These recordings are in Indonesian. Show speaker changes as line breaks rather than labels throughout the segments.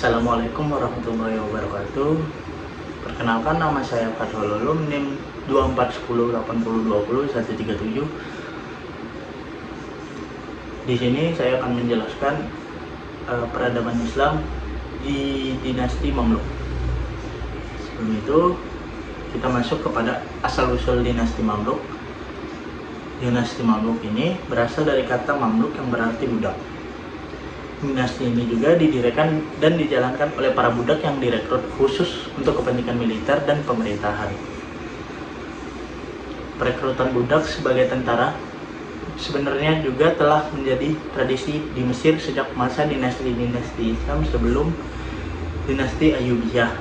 Assalamualaikum warahmatullahi wabarakatuh. Perkenalkan, nama saya Fathul Ulum, NIM 24108020 137. Di sini saya akan menjelaskan peradaban Islam di dinasti Mamluk. Sebelum itu, kita masuk kepada asal-usul dinasti Mamluk. Dinasti Mamluk ini berasal dari kata Mamluk yang berarti budak. Dinasti ini juga didirikan dan dijalankan oleh para budak yang direkrut khusus untuk kepentingan militer dan pemerintahan. Perekrutan budak sebagai tentara sebenarnya juga telah menjadi tradisi di Mesir sejak masa dinasti-dinasti Islam sebelum dinasti Ayyubiyah.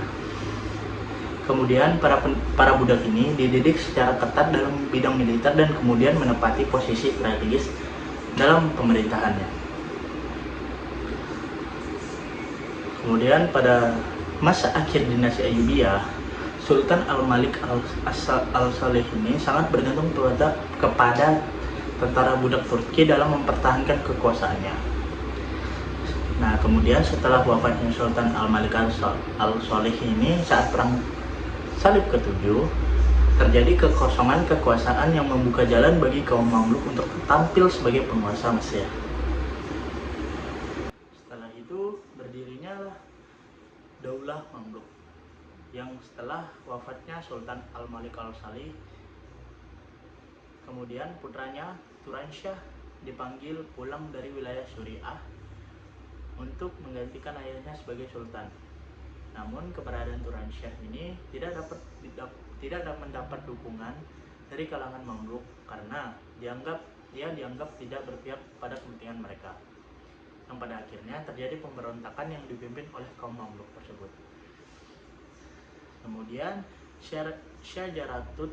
Kemudian para budak ini dididik secara ketat dalam bidang militer dan kemudian menempati posisi strategis dalam pemerintahannya. Kemudian pada masa akhir dinasti Ayyubiyah, Sultan Al-Malik Al-Saleh ini sangat bergantung kepada tentara budak Turki dalam mempertahankan kekuasaannya. Nah, kemudian setelah wafatnya Sultan Al-Malik Al-Saleh ini saat perang Salib ke-7, terjadi kekosongan kekuasaan yang membuka jalan bagi kaum Mamluk untuk tampil sebagai penguasa Mesir. Setelah itu berdirinya Daulah Mamluk yang setelah wafatnya Sultan Al-Malik Al-Saleh, kemudian putranya Turansyah dipanggil pulang dari wilayah Suriah untuk menggantikan ayahnya sebagai sultan. Namun keberadaan Turansyah ini tidak mendapat dukungan dari kalangan Mamluk karena dia dianggap tidak berpihak pada kepentingan mereka. Yang pada akhirnya terjadi pemberontakan yang dipimpin oleh kaum Mamluk tersebut. Kemudian Syajaratut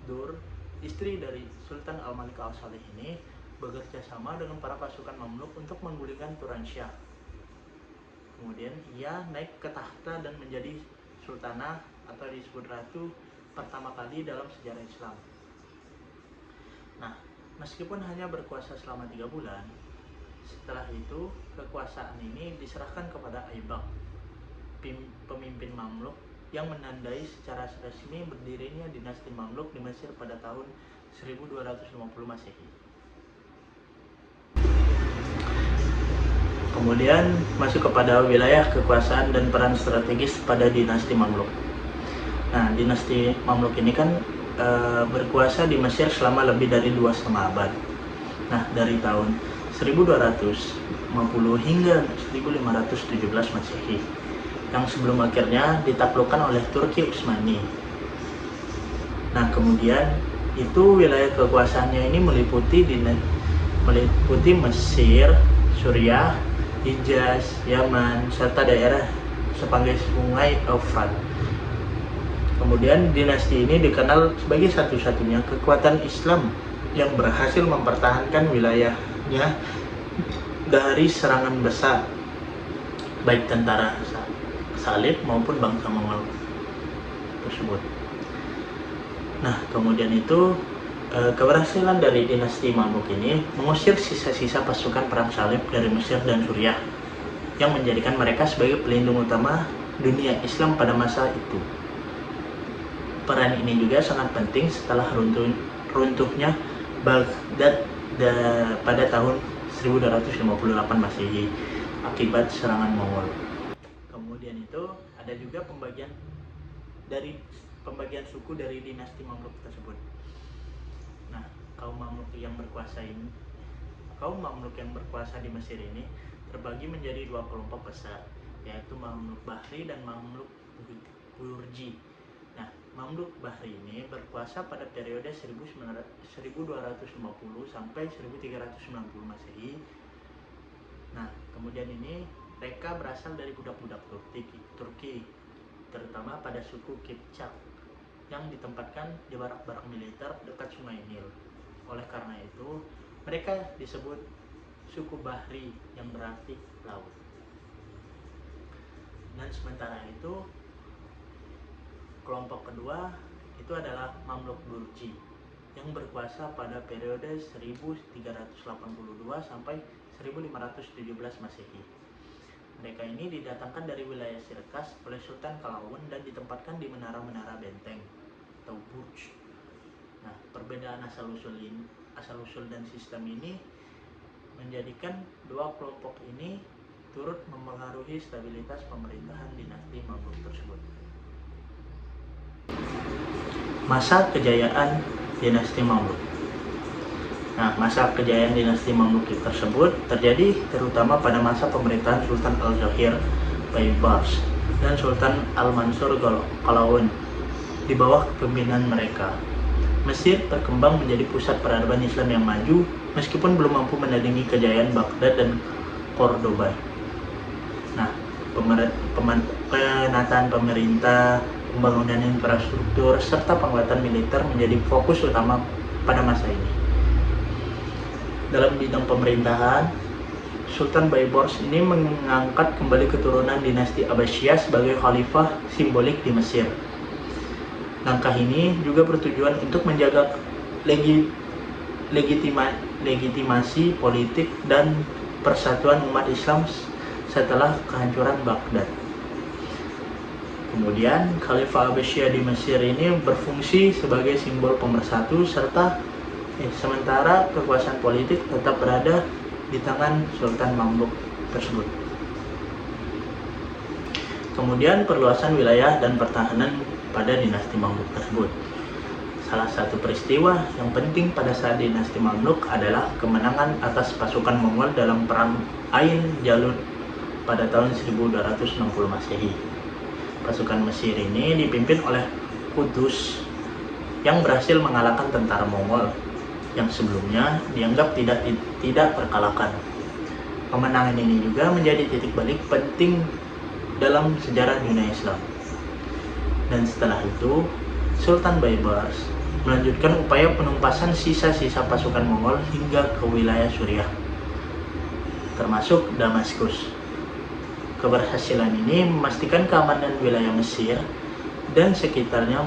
Dur, istri dari Sultan Al-Malik Al-Saleh ini, bekerja sama dengan para pasukan Mamluk untuk menggulingkan Turansyah. Kemudian ia naik ke tahta dan menjadi sultanah atau disebut ratu pertama kali dalam sejarah Islam. Nah, meskipun hanya berkuasa selama 3 bulan, setelah itu kekuasaan ini diserahkan kepada Aibak, pemimpin Mamluk yang menandai secara resmi berdirinya dinasti Mamluk di Mesir pada tahun 1250 Masehi. Kemudian masuk kepada wilayah kekuasaan dan peran strategis pada dinasti Mamluk. Nah, dinasti Mamluk ini kan berkuasa di Mesir selama lebih dari 2,5 abad. Nah, dari tahun 1250 hingga 1517 Masehi, yang sebelum akhirnya ditaklukkan oleh Turki Utsmani. Nah, kemudian itu wilayah kekuasaannya ini meliputi Mesir, Suriah, Hijaz, Yaman, serta daerah sepanjang sungai Eufrat. Kemudian dinasti ini dikenal sebagai satu-satunya kekuatan Islam yang berhasil mempertahankan wilayahnya dari serangan besar baik tentara Salib maupun bangsa Mongol tersebut. Nah, kemudian itu keberhasilan dari dinasti Mamluk ini mengusir sisa-sisa pasukan perang Salib dari Mesir dan Suriah yang menjadikan mereka sebagai pelindung utama dunia Islam pada masa itu. Peran ini juga sangat penting setelah runtuhnya Baghdad pada tahun 1258 Masehi akibat serangan Mongol. Kemudian itu ada juga pembagian suku dari dinasti Mamluk tersebut. Nah, kaum Mamluk yang berkuasa di Mesir ini terbagi menjadi 2 kelompok besar, yaitu Mamluk Bahri dan Mamluk Gurji. Nah, Mamluk Bahri ini berkuasa pada periode 1250 sampai 1390 Masehi. Nah, kemudian ini mereka berasal dari budak-budak Turki, terutama pada suku Kipchak yang ditempatkan di barak-barak militer dekat Sungai Nil. Oleh karena itu, mereka disebut suku Bahri yang berarti laut. Dan sementara itu, kelompok kedua itu adalah Mamluk Gurji yang berkuasa pada periode 1382 sampai 1517 Masehi. Mereka ini didatangkan dari wilayah Sirkas oleh Sultan Qalawun dan ditempatkan di menara-menara benteng atau burj. Nah, perbedaan asal-usul dan sistem ini menjadikan dua kelompok ini turut mempengaruhi stabilitas pemerintahan dinasti Mamluk tersebut. Masa kejayaan dinasti Mamluk. Nah, masa kejayaan dinasti Mamluk tersebut terjadi terutama pada masa pemerintahan Sultan Al-Zahir Baibars dan Sultan Al-Mansur Qalawun. Di bawah kepemimpinan mereka, Mesir berkembang menjadi pusat peradaban Islam yang maju meskipun belum mampu menandingi kejayaan Baghdad dan Cordoba. Nah, penataan pemerintah, pembangunan infrastruktur, serta penguatan militer menjadi fokus utama pada masa ini. Dalam bidang pemerintahan, Sultan Baibars ini mengangkat kembali keturunan dinasti Abbasiyah sebagai khalifah simbolik di Mesir. Langkah ini juga bertujuan untuk menjaga legitimasi politik dan persatuan umat Islam setelah kehancuran Baghdad. Kemudian, Khalifah Abbasiyah di Mesir ini berfungsi sebagai simbol pemersatu sementara kekuasaan politik tetap berada di tangan Sultan Mamluk tersebut. Kemudian perluasan wilayah dan pertahanan pada dinasti Mamluk tersebut. Salah satu peristiwa yang penting pada saat dinasti Mamluk adalah kemenangan atas pasukan Mongol dalam perang Ain Jalut pada tahun 1260 Masehi. Pasukan Mesir ini dipimpin oleh Qutuz yang berhasil mengalahkan tentara Mongol yang sebelumnya dianggap tidak terkalahkan. Kemenangan ini juga menjadi titik balik penting dalam sejarah dunia Islam. Dan setelah itu, Sultan Baibars melanjutkan upaya penumpasan sisa-sisa pasukan Mongol hingga ke wilayah Suriah, termasuk Damaskus. Keberhasilan ini memastikan keamanan wilayah Mesir dan sekitarnya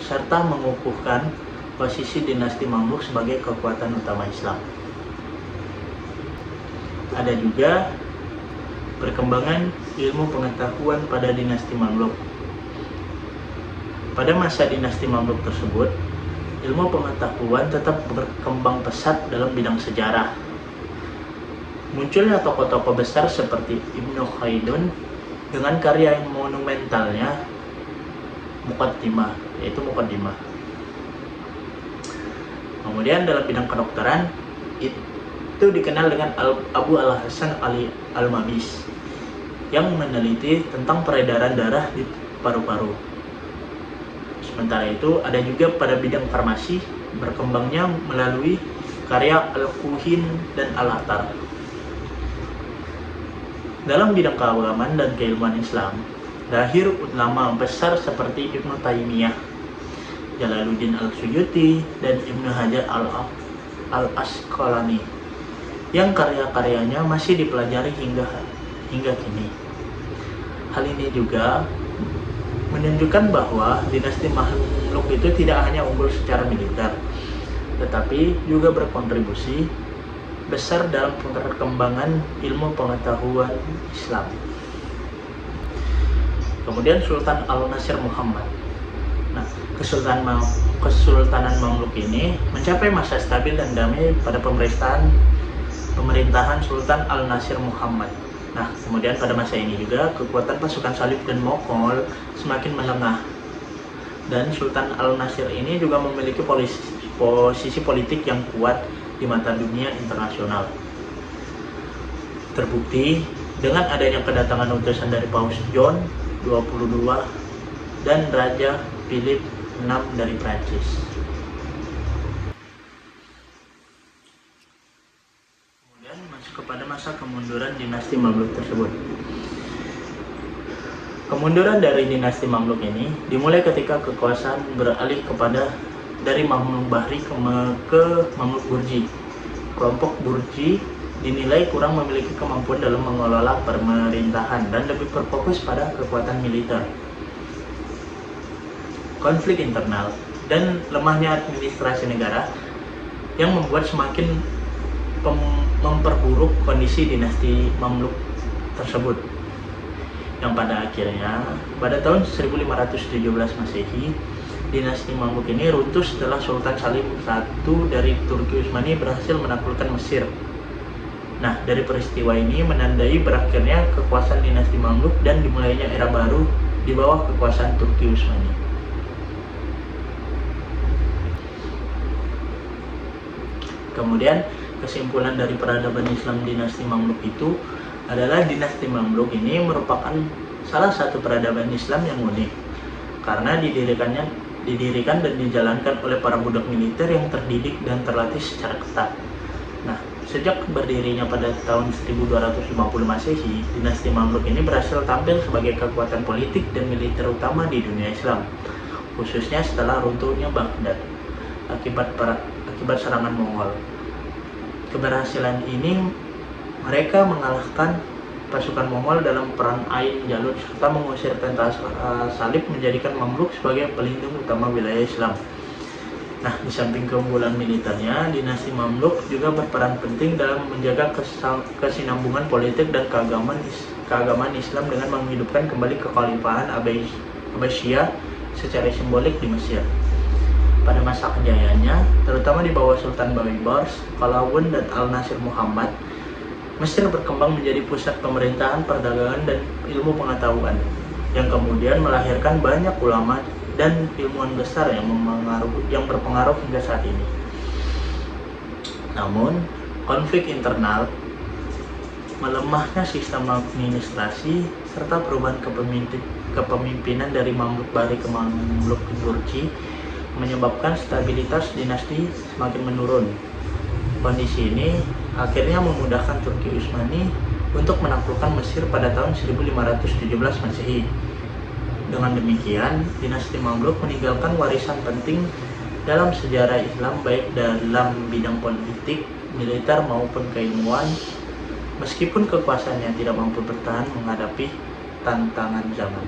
serta mengukuhkan posisi dinasti Mamluk sebagai kekuatan utama Islam. Ada juga perkembangan ilmu pengetahuan pada dinasti Mamluk. Pada masa dinasti Mamluk tersebut, ilmu pengetahuan tetap berkembang pesat dalam bidang sejarah. Munculnya tokoh-tokoh besar seperti Ibnu Khaldun dengan karya yang monumentalnya Muqaddimah. Kemudian dalam bidang kedokteran itu dikenal dengan Abu Al-Hasan Ali Al-Mabis yang meneliti tentang peredaran darah di paru-paru. Sementara itu ada juga pada bidang farmasi berkembangnya melalui karya Al-Kuhin dan Al-Attar. Dalam bidang keagamaan dan keilmuan Islam, lahir ulama besar seperti Ibnu Taimiyah, Jalaluddin Al-Suyuti, dan Ibnu Hajar Al-Asqalani yang karya-karyanya masih dipelajari hingga kini. Hal ini juga menunjukkan bahwa dinasti Mamluk itu tidak hanya unggul secara militer, tetapi juga berkontribusi besar dalam perkembangan ilmu pengetahuan Islam. Kemudian Sultan Al-Nasir Muhammad. Nah, Kesultanan Mamluk ini mencapai masa stabil dan damai pada pemerintahan Sultan Al-Nasir Muhammad. Nah, kemudian pada masa ini juga kekuatan pasukan Salib dan Mongol semakin melengah. Dan Sultan Al-Nasir ini juga memiliki posisi politik yang kuat di mata dunia internasional. Terbukti dengan adanya kedatangan utusan dari Paus John 22 dan Raja Philip VI dari Prancis. Kemudian masuk kepada masa kemunduran dinasti Mamluk tersebut. Kemunduran dari dinasti Mamluk ini dimulai ketika kekuasaan beralih dari Mamluk Bahri ke Mamluk Gurji. Kelompok Gurji dinilai kurang memiliki kemampuan dalam mengelola pemerintahan dan lebih berfokus pada kekuatan militer. Konflik internal dan lemahnya administrasi negara yang membuat semakin memperburuk kondisi dinasti Mamluk tersebut. yang pada akhirnya pada tahun 1517 Masehi dinasti Mamluk ini runtuh setelah Sultan Salim I dari Turki Utsmani berhasil menaklukkan Mesir. Nah, dari peristiwa ini menandai berakhirnya kekuasaan dinasti Mamluk dan dimulainya era baru di bawah kekuasaan Turki Utsmani. Kemudian kesimpulan dari peradaban Islam dinasti Mamluk itu adalah dinasti Mamluk ini merupakan salah satu peradaban Islam yang unik karena didirikan dan dijalankan oleh para budak militer yang terdidik dan terlatih secara ketat. Nah, sejak berdirinya pada tahun 1250 Masehi, dinasti Mamluk ini berhasil tampil sebagai kekuatan politik dan militer utama di dunia Islam, khususnya setelah runtuhnya Baghdad akibat serangan Mongol. Keberhasilan ini mereka mengalahkan pasukan Mongol dalam perang Ain Jalut serta mengusir tentara Salib, menjadikan Mamluk sebagai pelindung utama wilayah Islam. Nah, di samping keunggulan militernya, dinasti Mamluk juga berperan penting dalam menjaga kesinambungan politik dan keagamaan Islam dengan menghidupkan kembali kekhalifahan Abbasiyah secara simbolik di Mesir. Pada masa kejayaannya, terutama di bawah Sultan Baybars, Qalawun, dan Al-Nasir Muhammad, Mesir berkembang menjadi pusat pemerintahan, perdagangan, dan ilmu pengetahuan, yang kemudian melahirkan banyak ulama dan ilmuwan besar yang berpengaruh hingga saat ini. Namun, konflik internal, melemahnya sistem administrasi, serta perubahan kepemimpinan dari Mamluk Bari ke Mamluk Turki menyebabkan stabilitas dinasti semakin menurun. Kondisi ini akhirnya memudahkan Turki Utsmani untuk menaklukkan Mesir pada tahun 1517 Masehi. Dengan demikian, dinasti Mamluk meninggalkan warisan penting dalam sejarah Islam baik dalam bidang politik, militer maupun keilmuan, meskipun kekuasaannya tidak mampu bertahan menghadapi tantangan zaman.